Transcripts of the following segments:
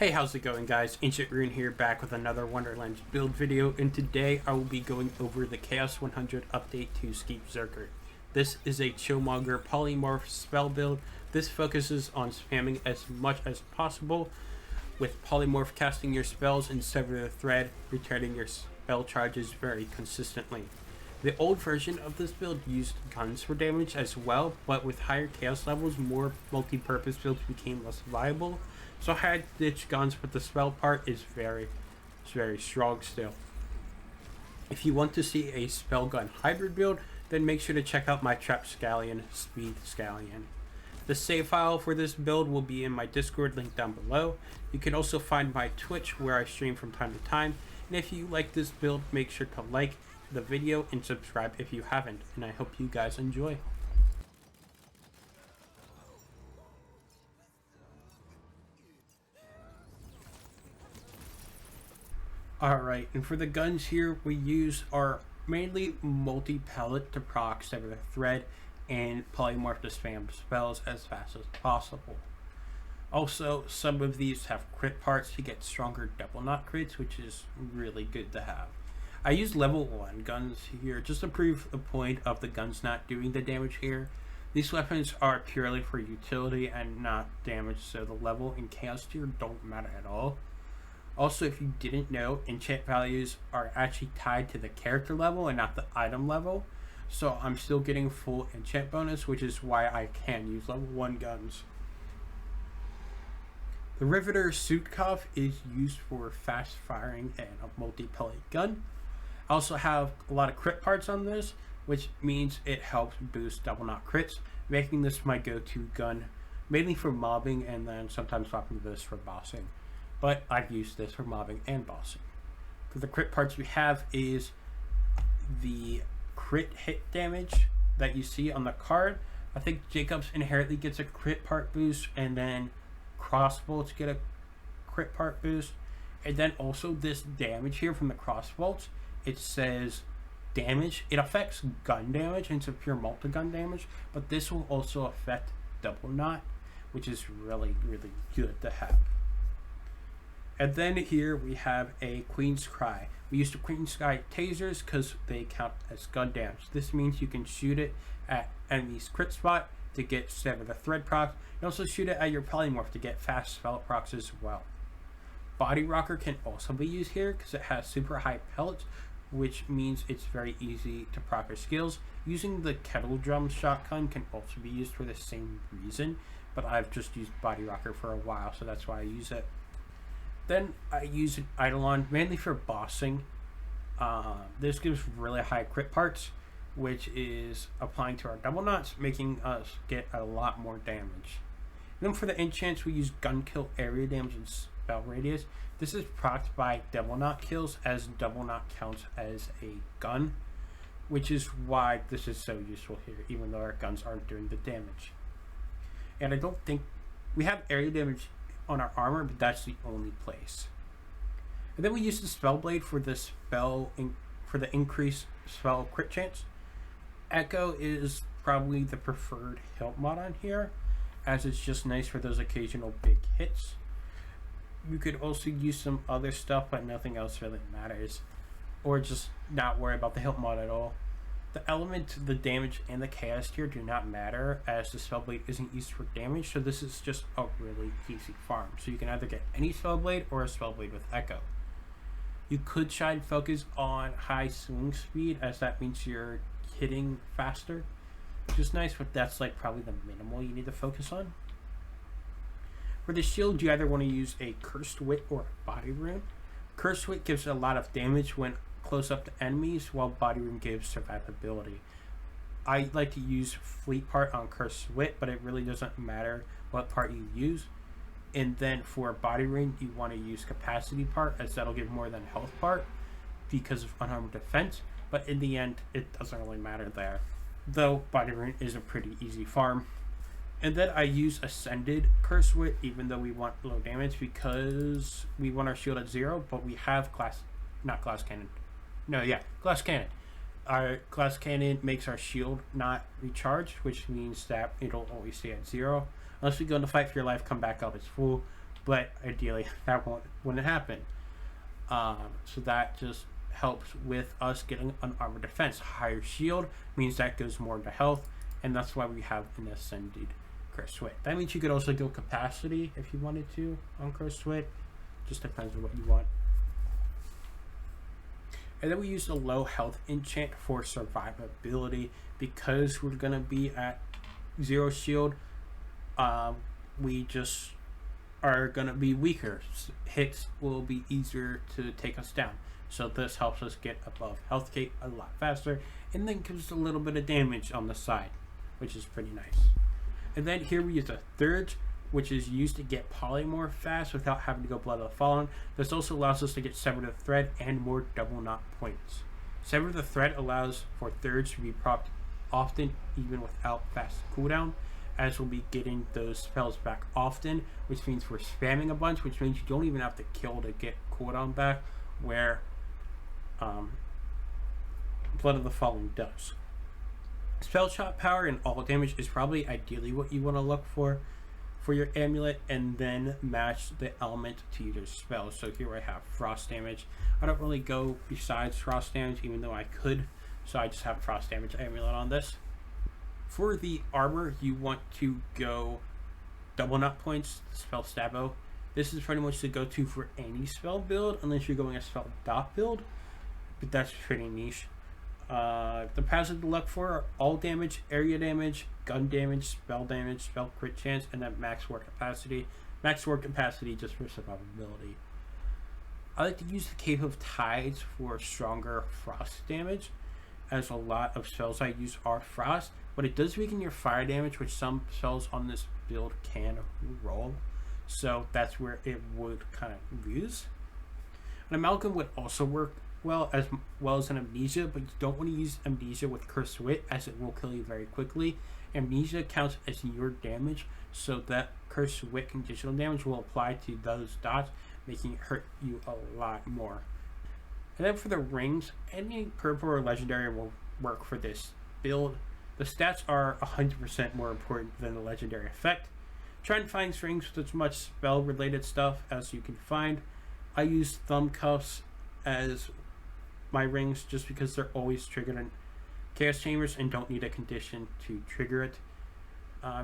Hey, how's it going, guys? Ancient Rune here, back with another Wonderlands build video, and today I will be going over the Chaos 100 update to Skeepzerker. This is a Chillmonger Polymorph spell build. This focuses on spamming as much as possible, with Polymorph casting your spells and sever the thread, returning your spell charges very consistently. The old version of this build used guns for damage as well, but with higher chaos levels, more multi-purpose builds became less viable. So high ditch guns, but the spell part is very strong still. If you want to see a spell gun hybrid build, then make sure to check out my Trap Scallion Speed Scallion. The save file for this build will be in my Discord link down below. You can also find my Twitch where I stream from time to time. And if you like this build, make sure to like the video and subscribe if you haven't. And I hope you guys enjoy. Alright, and for the guns here, we use our mainly multi-pellet to proc sever the thread and polymorph to spam spells as fast as possible. Also, some of these have crit parts to get stronger double knot crits, which is really good to have. I use level 1 guns here just to prove the point of the guns not doing the damage here. These weapons are purely for utility and not damage, so the level and chaos tier don't matter at all. Also, if you didn't know, enchant values are actually tied to the character level and not the item level. So I'm still getting full enchant bonus, which is why I can use level 1 guns. The Riveter Suit Cuff is used for fast firing and a multi-pellet gun. I also have a lot of crit parts on this, which means it helps boost double knot crits, making this my go-to gun, mainly for mobbing and then sometimes swapping this for bossing. But I've used this for mobbing and bossing. For the crit parts we have is the crit hit damage that you see on the card. I think Jacobs inherently gets a crit part boost, and then crossbolts get a crit part boost. And then also this damage here from the crossbolts, it says damage. It affects gun damage, and it's a pure multi-gun damage, but this will also affect double knot, which is really good to have. And then here we have a Queen's Cry. We use the Queen's Cry tasers because they count as gun damage. This means you can shoot it at enemy's crit spot to get sever the thread procs. You also shoot it at your polymorph to get fast spell procs as well. Body Rocker can also be used here because it has super high pellets, which means it's very easy to proc your skills. Using the kettle drum shotgun can also be used for the same reason, but I've just used Body Rocker for a while, so that's why I use it. Then I use Eidolon mainly for bossing. This gives really high crit parts, which is applying to our double knots, making us get a lot more damage. And then for the enchants, we use gun kill area damage and spell radius. This is procced by double knot kills, as double knot counts as a gun, which is why this is so useful here, even though our guns aren't doing the damage. And I don't think we have area damage on our armor, but that's the only place. And then we use the spell blade for the for the increased spell crit chance. Echo is probably the preferred hilt mod on here, as it's just nice for those occasional big hits. You could also use some other stuff, but nothing else really matters, or just not worry about the hilt mod at all. The element, the damage, and the chaos tier do not matter, as the spellblade isn't used for damage, so this is just a really easy farm. So you can either get any spellblade or a spellblade with Echo. You could try and focus on high swing speed, as that means you're hitting faster, which is nice, but that's like probably the minimal you need to focus on. For the shield, you either want to use a Cursed Wit or a Body Rune. Cursed Wit gives a lot of damage when close up to enemies, while Body Rune gives survivability. I like to use Fleet part on Cursed Wit, but it really doesn't matter what part you use. And then for Body Rune, you want to use Capacity part, as that'll give more than Health part because of unarmed defense, but in the end it doesn't really matter there, though Body Rune is a pretty easy farm. And then I use Ascended Cursed Wit, even though we want low damage, because we want our shield at 0, but we have glass cannon. Our glass cannon makes our shield not recharge, which means that it'll always stay at 0. Unless we go into fight for your life, come back up, it's full. but ideally that wouldn't happen. So that just helps with us getting an armor defense. Higher shield means that goes more into health, and that's why we have an ascended Curse Wit. That means you could also go capacity if you wanted to on Curse Wit. Just depends on what you want. And then we use the low health enchant for survivability. Because we're gonna be at 0 shield, we just are gonna be weaker. Hits will be easier to take us down. So this helps us get above health gate a lot faster, and then gives a little bit of damage on the side, which is pretty nice. And then here we use a third, which is used to get polymorph fast without having to go Blood of the Fallen. This also allows us to get Sever the Thread and more double knot points. Sever the Thread allows for thirds to be procced often, even without fast cooldown, as we'll be getting those spells back often, which means we're spamming a bunch, which means you don't even have to kill to get cooldown back, where Blood of the Fallen does. Spellshot power and all damage is probably ideally what you want to look for your amulet, and then match the element to your spell. So here I have frost damage. I don't really go besides frost damage, even though I could, so I just have frost damage amulet on this. For the armor, you want to go double knot points, spell stabo. This is pretty much the go-to for any spell build, unless you're going a spell dot build, but that's pretty niche. The passive to look for are all damage, area damage, gun damage, spell crit chance, and then max war capacity. Max war capacity just for survivability. I like to use the Cape of Tides for stronger frost damage, as a lot of spells I use are frost, but it does weaken your fire damage, which some spells on this build can roll. So that's where it would kind of lose. An Amalgam would also work well as an Amnesia, but you don't want to use Amnesia with Curse Wit, as it will kill you very quickly. Amnesia counts as your damage, so that Curse Wit conditional damage will apply to those dots, making it hurt you a lot more. And then for the rings, any purple or legendary will work for this build. The stats are 100% more important than the legendary effect. Try and find rings with as much spell related stuff as you can find. I use thumb cuffs as my rings just because they're always triggered in chaos chambers and don't need a condition to trigger it.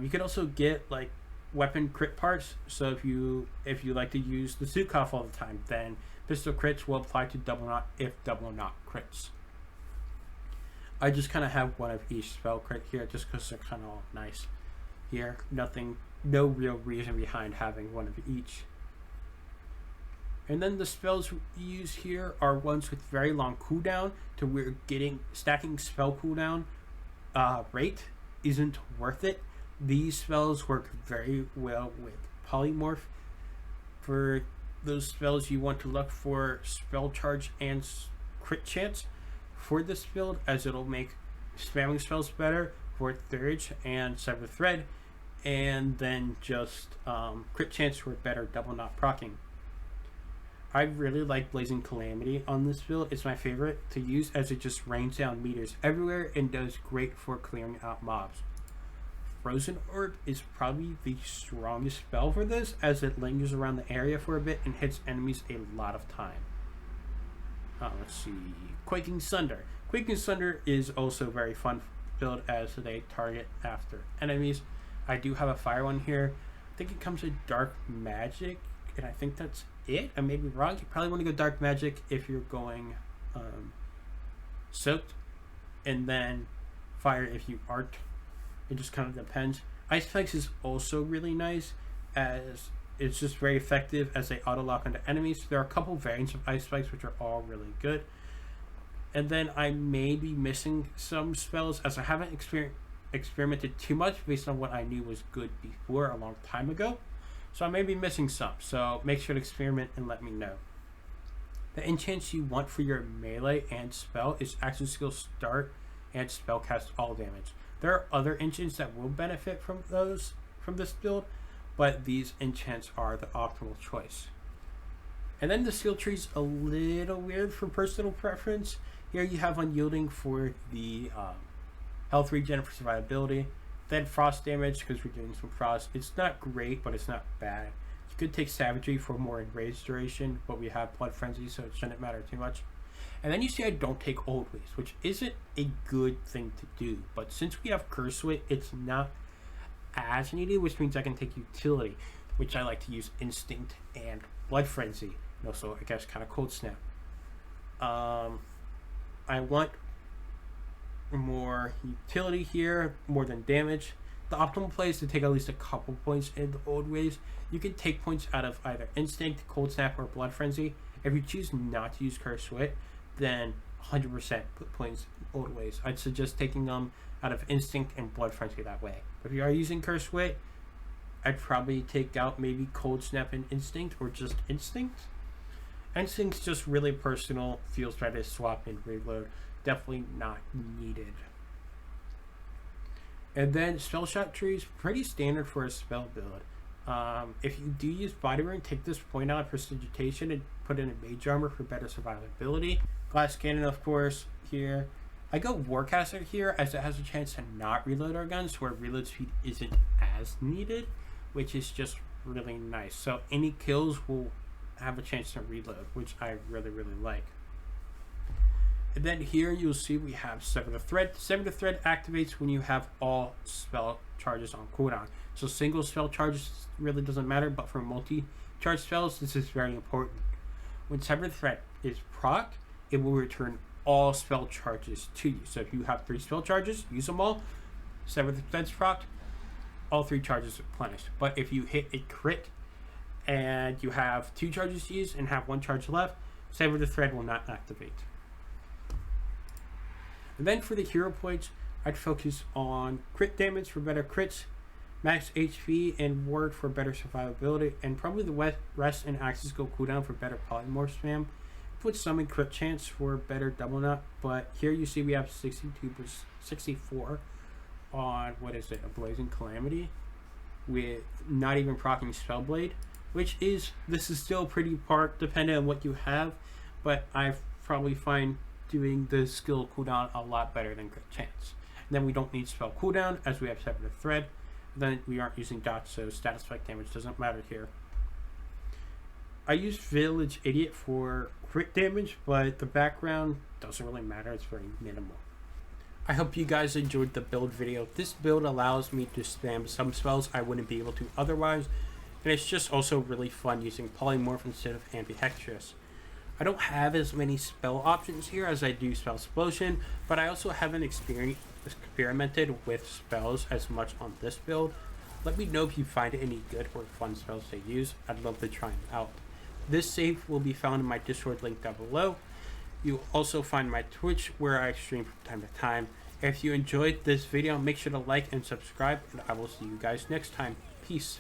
You could also get like weapon crit parts, so if you like to use the suit cuff all the time, then pistol crits will apply to double knot if double knot crits. I just kind of have one of each spell crit here just because they're kind of all nice here. No real reason behind having one of each. And then the spells we use here are ones with very long cooldown, to where stacking spell cooldown rate isn't worth it. These spells work very well with Polymorph. For those spells, you want to look for spell charge and crit chance for this build, as it'll make spamming spells better for Thurge and Sever Thread, and then just crit chance for better double knot proccing. I really like Blazing Calamity on this build. It's my favorite to use, as it just rains down meters everywhere and does great for clearing out mobs. Frozen Orb is probably the strongest spell for this, as it lingers around the area for a bit and hits enemies a lot of time. Let's see. Quaking Sunder. Quaking Sunder is also very fun build, as they target after enemies. I do have a fire one here. I think it comes with Dark Magic, and I think that's it. I may be wrong. You probably want to go Dark Magic if you're going Soaked, and then Fire if you aren't. It just kind of depends. Ice Spikes is also really nice, as it's just very effective as they auto lock onto enemies. There are a couple variants of Ice Spikes which are all really good. And then I may be missing some spells, as I haven't experimented too much based on what I knew was good before a long time ago. So I may be missing some, so make sure to experiment and let me know. The enchants you want for your melee and spell is Action Skill Start and Spellcast All Damage. There are other enchants that will benefit from this build, but these enchants are the optimal choice. And then the skill tree's a little weird for personal preference. Here you have Unyielding for the health regen for survivability. Then frost damage, because we're doing some frost. It's not great, but it's not bad. It's You could take Savagery for more enraged duration, but we have Blood Frenzy, so it shouldn't matter too much. And then you see I don't take Old Ways, which isn't a good thing to do. But since we have Curse Wit, it's not as needed, which means I can take Utility, which I like to use Instinct and Blood Frenzy. And also, I guess, kind of Cold Snap. I want more utility here, more than damage. The optimal play is to take at least a couple points in the Old Ways. You can take points out of either Instinct, Cold Snap, or Blood Frenzy. If you choose not to use Curse Wit, then 100% put points in Old Ways. I'd suggest taking them out of Instinct and Blood Frenzy that way. If you are using Curse Wit, I'd probably take out maybe Cold Snap and Instinct, or just Instinct. Instinct's just really personal, feels better to swap and reload. Definitely not needed. And then Spellshot tree is pretty standard for a spell build. If you do use Body Ring, take this point out of Prestidigitation and put in a Mage Armor for better survivability. Glass Cannon, of course, here. I go Warcaster here as it has a chance to not reload our guns, where reload speed isn't as needed, which is just really nice. So any kills will have a chance to reload, which I really, really like. And then here you'll see we have Sever the Thread. Sever the Thread activates when you have all spell charges on cooldown. So single spell charges really doesn't matter, but for multi-charge spells, this is very important. When Sever the Thread is proc, it will return all spell charges to you. So if you have 3 spell charges, use them all. Sever the Thread's proc, all 3 charges replenished. But if you hit a crit and you have 2 charges to use and have 1 charge left, Sever the Thread will not activate. And then for the hero points, I'd focus on crit damage for better crits, max HP and ward for better survivability, and probably the rest and axes go cooldown for better polymorph spam. Put some in crit chance for better double nut, but here you see we have 64 on, what is it, a Blazing Calamity, with not even proccing Spellblade, which is, this is still pretty part dependent on what you have, but I probably find doing the skill cooldown a lot better than crit chance. And then we don't need spell cooldown as we have Sever the Thread. Then we aren't using dots, so status effect damage doesn't matter here. I use Village Idiot for crit damage, but the background doesn't really matter, it's very minimal. I hope you guys enjoyed the build video. This build allows me to spam some spells I wouldn't be able to otherwise, and it's just also really fun using Polymorph instead of Ambidextrous. I don't have as many spell options here as I do Spell Explosion, but I also haven't experimented with spells as much on this build. Let me know if you find any good or fun spells to use. I'd love to try them out. This save will be found in my Discord link down below. You'll also find my Twitch where I stream from time to time. If you enjoyed this video, make sure to like and subscribe, and I will see you guys next time. Peace.